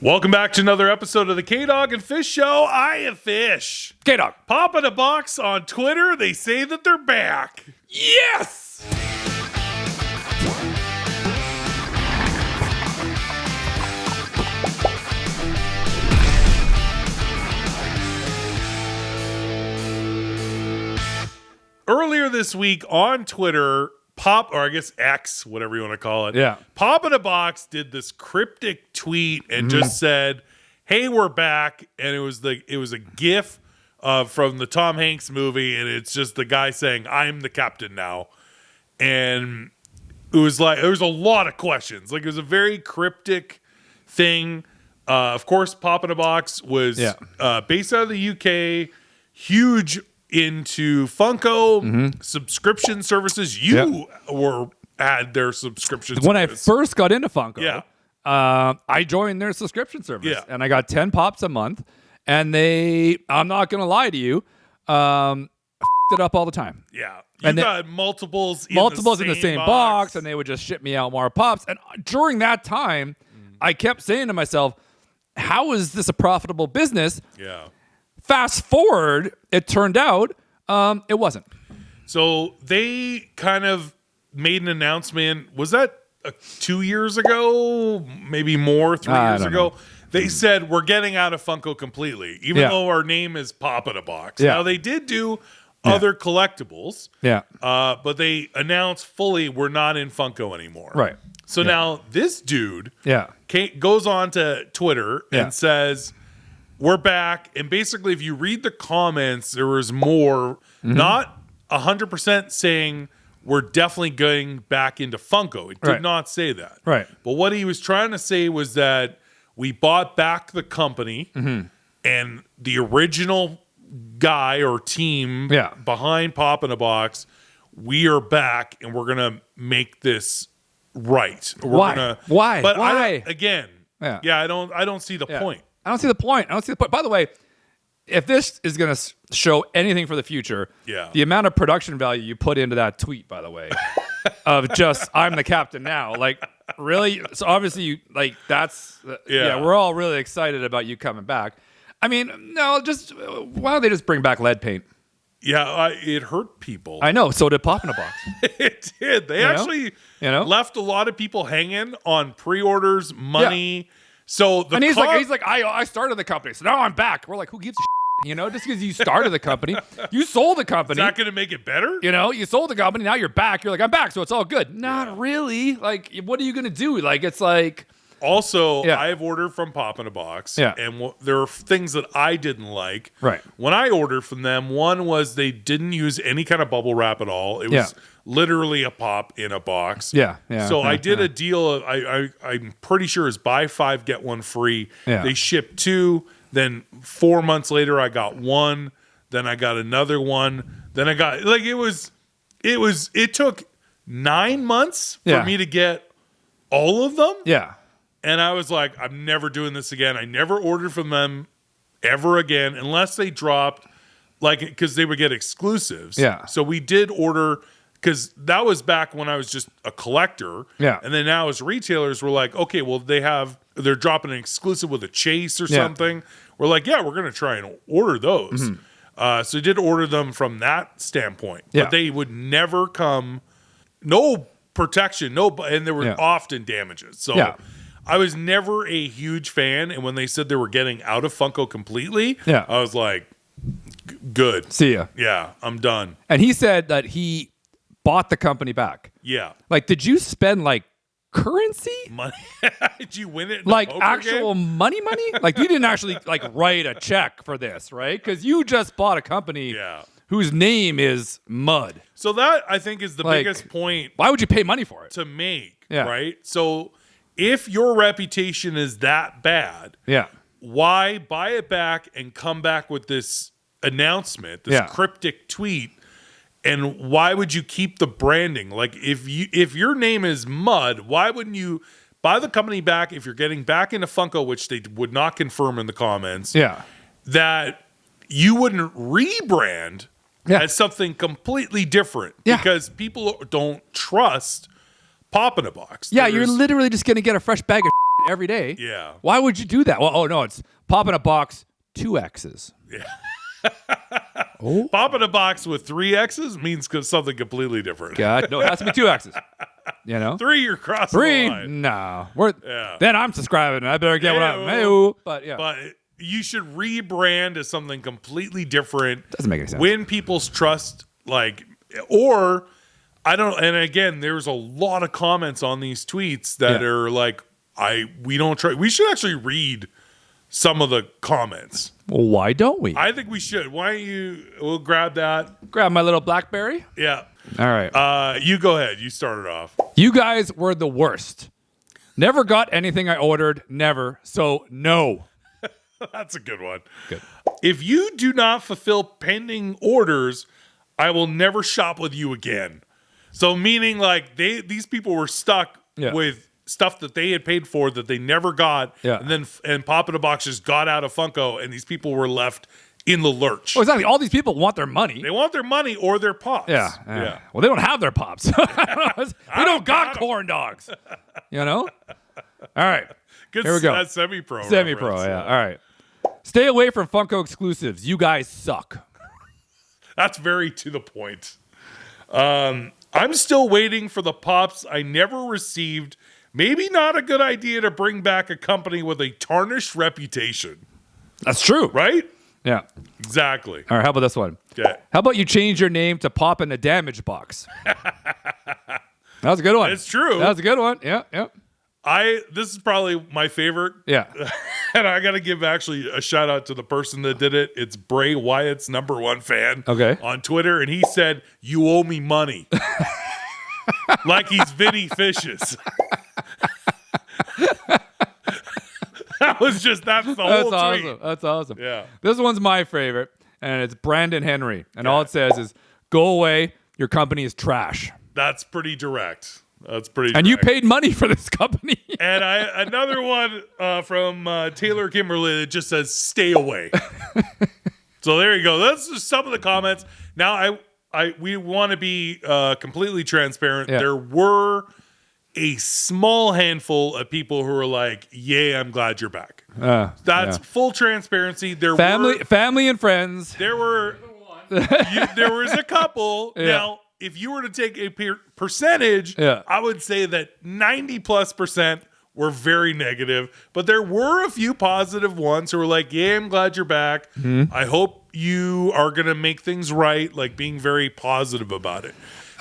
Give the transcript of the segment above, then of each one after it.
Welcome back to another episode of the K-Dog&Fish Show. I am Fish. K-Dog. Pop in a box on Twitter. They say that they're back. Yes! Earlier this week on Twitter, or I guess X, whatever you want to call it. Yeah. Pop in a Box did this cryptic tweet and just said, "Hey, we're back." And it was a GIF from the Tom Hanks movie, and it's just the guy saying, "I'm the captain now." And it was like there was a lot of questions. Like it was a very cryptic thing. Of course, Pop in a Box was based out of the UK, huge into Funko subscription services. You had their subscription When service. I first got into Funko, I joined their subscription service, and I got 10 pops a month, and I'm not going to lie to you, it up all the time. Yeah. You got multiples in the same box, and they would just ship me out more pops. And during that time, I kept saying to myself, how is this a profitable business? Yeah. Fast forward, it turned out it wasn't. So they kind of made an announcement. Was that 2 years ago? Maybe more, 3 years ago? They said, we're getting out of Funko completely, even though our name is Pop in a Box. Now, they did do other collectibles, but they announced fully we're not in Funko anymore. Right. So now this dude goes on to Twitter and says, we're back. And basically, if you read the comments, there was more, not 100% saying we're definitely going back into Funko. It did not say that. Right. But what he was trying to say was that we bought back the company and the original guy or team behind Pop in a Box, we are back and we're going to make this right. Why? But Why? I don't see the point. I don't see the point. By the way, if this is going to show anything for the future, the amount of production value you put into that tweet, by the way, of just I'm the captain now, like really. So obviously, you like that's we're all really excited about you coming back. I mean, no, just why don't they just bring back lead paint? Yeah, it hurt people. I know. So did Pop in a Box. It did. They actually left a lot of people hanging on pre-orders, money. Yeah. So he's like, I started the company, so now I'm back. We're like, who gives a shit? Just because you started the company, you sold the company. It's not going to make it better. You sold the company. Now you're back. You're like, I'm back, so it's all good. Not really. Like, what are you going to do? Like, it's like. Also, I've ordered from Pop in a Box, and there are things that I didn't like. Right. When I ordered from them, one was they didn't use any kind of bubble wrap at all. It was literally a pop in a box. So I did a deal. I'm pretty sure it's buy 5 get 1 free. They shipped 2. Then 4 months later, I got 1. Then I got another 1. Then I got it took 9 months for me to get all of them. Yeah. And I was like, I'm never doing this again. I never ordered from them ever again unless they dropped, because they would get exclusives. Yeah. So we did order, because that was back when I was just a collector. Yeah. And then now as retailers, we're like, okay, well, they're dropping an exclusive with a chase or something. We're like, we're going to try and order those. So we did order them from that standpoint. But they would never come, no protection, and there were often damages. So I was never a huge fan, and when they said they were getting out of Funko completely, I was like, good. See ya. Yeah, I'm done. And he said that he bought the company back. Yeah. Like, did you spend, currency? Money? Did you win it? Actual money? Like, you didn't actually, write a check for this, right? Because you just bought a company whose name is Mud. So that, I think, is the biggest point. Why would you pay money for it? To make, right? So if your reputation is that bad, why buy it back and come back with this announcement, this cryptic tweet, and why would you keep the branding? Like, if your name is Mud, why wouldn't you buy the company back if you're getting back into Funko, which they would not confirm in the comments, that you wouldn't rebrand as something completely different because people don't trust Pop in a Box. Yeah, you're literally just going to get a fresh bag of every day. Yeah. Why would you do that? Well, oh no, it's pop in a box, 2 X's. Yeah. Oh. Pop in a box with 3 X's means something completely different. God, no, it has to be 2 X's. You know? 3, you're crossing 3? the line. No. Yeah. Then I'm subscribing. I better get what I'm. Well, But yeah. But you should rebrand as something completely different. Doesn't make any sense. Win people's trust, or I don't. And again, there's a lot of comments on these tweets that are like, we don't try. We should actually read some of the comments. Well, why don't we? I think we should. Why don't we'll grab that. Grab my little BlackBerry. Yeah. All right. You go ahead. You started off. You guys were the worst. Never got anything I ordered. Never. So no. That's a good one. Good. If you do not fulfill pending orders, I will never shop with you again. So meaning like these people were stuck with stuff that they had paid for that they never got, and Pop in a Box just got out of Funko, and these people were left in the lurch. Oh, exactly. All these people want their money. They want their money or their pops. Yeah. Well, they don't have their pops. We don't got corn dogs. You know? All right. Good. Here we go. That's semi-pro. Semi-pro, yeah. All right. Stay away from Funko exclusives. You guys suck. That's very to the point. I'm still waiting for the pops I never received. Maybe not a good idea to bring back a company with a tarnished reputation. That's true. Right? Yeah. Exactly. All right, how about this one? Okay. How about you change your name to Pop in a Damage Box? That was a good one. It's true. That was a good one. Yeah. This is probably my favorite. Yeah. And I got to give actually a shout out to the person that did it. It's Bray Wyatt's #1 fan on Twitter. And he said, "You owe me money." Like he's Vinny Fishes. That's the whole tweet. That's awesome. Yeah. This one's my favorite, and it's Brandon Henry. And all it says is, "Go away. Your company is trash." That's pretty direct. And you paid money for this company. And another one from Taylor Kimberly that just says, "Stay away." So there you go. That's just some of the comments. Now we want to be completely transparent. Yeah. There were a small handful of people who were like, "Yeah, I'm glad you're back." That's full transparency. Family and friends. There were there was a couple. Yeah. Now, if you were to take a percentage, I would say that 90+% were very negative, but there were a few positive ones who were like, "Yeah, I'm glad you're back. Mm-hmm. I hope you are going to make things right," like being very positive about it.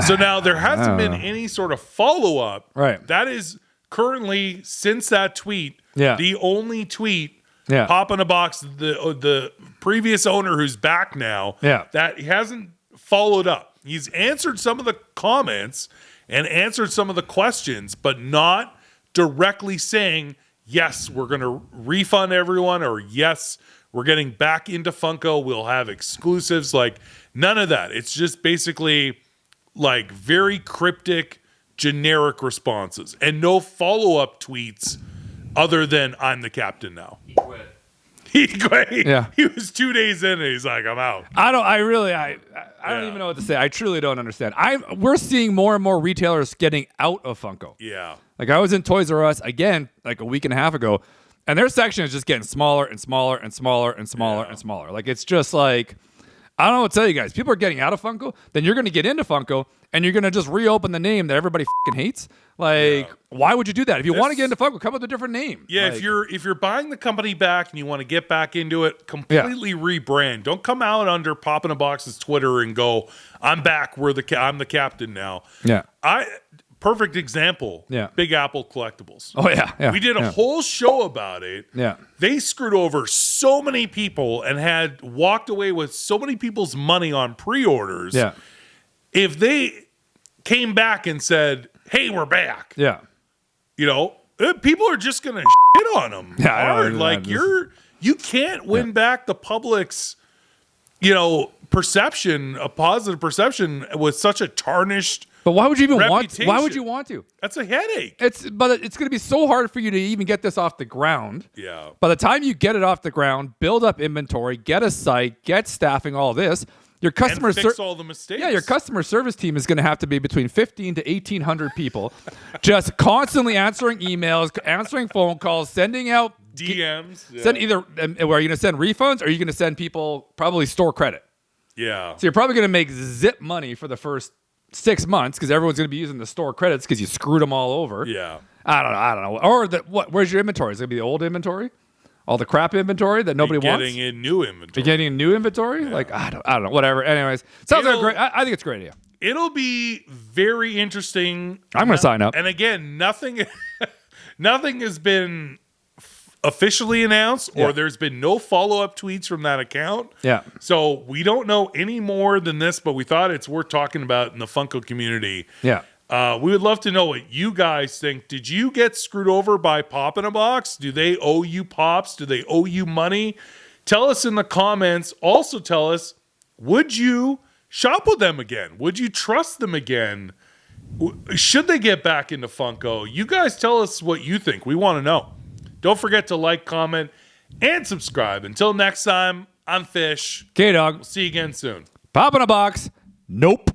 So now there hasn't been any sort of follow-up. Right. That is currently, since that tweet, the only tweet, Pop in a Box, the previous owner who's back now, that he hasn't followed up. He's answered some of the comments and answered some of the questions, but not directly saying, "Yes, we're going to refund everyone," or "Yes, we're getting back into Funko. We'll have exclusives." Like none of that. It's just basically like very cryptic, generic responses and no follow-up tweets other than, "I'm the captain now." He quit. Yeah. He was 2 days in and he's like, "I'm out." I don't even know what to say. I truly don't understand. We're seeing more and more retailers getting out of Funko. Yeah. Like I was in Toys R Us again like a week and a half ago, and their section is just getting smaller and smaller and smaller and smaller and smaller. Like it's just like, I don't know what to tell you guys. People are getting out of Funko, then you're going to get into Funko, and you're going to just reopen the name that everybody fucking hates. Like, why would you do that? If you want to get into Funko, come up with a different name. Yeah, like, if you're buying the company back and you want to get back into it, completely rebrand. Don't come out under Pop in a Box's Twitter and go, "I'm back. I'm the captain now." Yeah. Perfect example. Yeah. Big Apple Collectibles. Oh yeah. We did a whole show about it. Yeah. They screwed over so many people and had walked away with so many people's money on pre-orders. Yeah. If they came back and said, "Hey, we're back." Yeah. People are just gonna shit on them hard. Like you can't win back the public's, perception, a positive perception with such a tarnished. But why would you even reputation. Why would you want to? That's a headache. But it's going to be so hard for you to even get this off the ground. Yeah. By the time you get it off the ground, build up inventory, get a site, get staffing, all this, Your customer and fix all the mistakes. Yeah, your customer service team is going to have to be between 15 to 1,800 people, just constantly answering emails, answering phone calls, sending out DMs. Send either. Are you going to send refunds, or are you going to send people probably store credit? Yeah. So you're probably going to make zip money for the first 6 months because everyone's going to be using the store credits because you screwed them all over. Yeah. I don't know. Or where's your inventory? Is it going to be the old inventory? All the crap inventory that nobody wants? Getting in new inventory. Getting in new inventory? Yeah. Like, I don't know. Whatever. Anyways. Sounds like a great. I think it's a great idea. It'll be very interesting. I'm going to sign up. And again, nothing has been officially announced, or there's been no follow-up tweets from that account. Yeah. So we don't know any more than this, but we thought it's worth talking about in the Funko community. Yeah. We would love to know what you guys think. Did you get screwed over by Pop in a Box? Do they owe you pops? Do they owe you money? Tell us in the comments. Also tell us, would you shop with them again? Would you trust them again? Should they get back into Funko? You guys tell us what you think. We want to know. Don't forget to like, comment, and subscribe. Until next time, I'm Fish. K-Dog. We'll see you again soon. Pop in a box. Nope.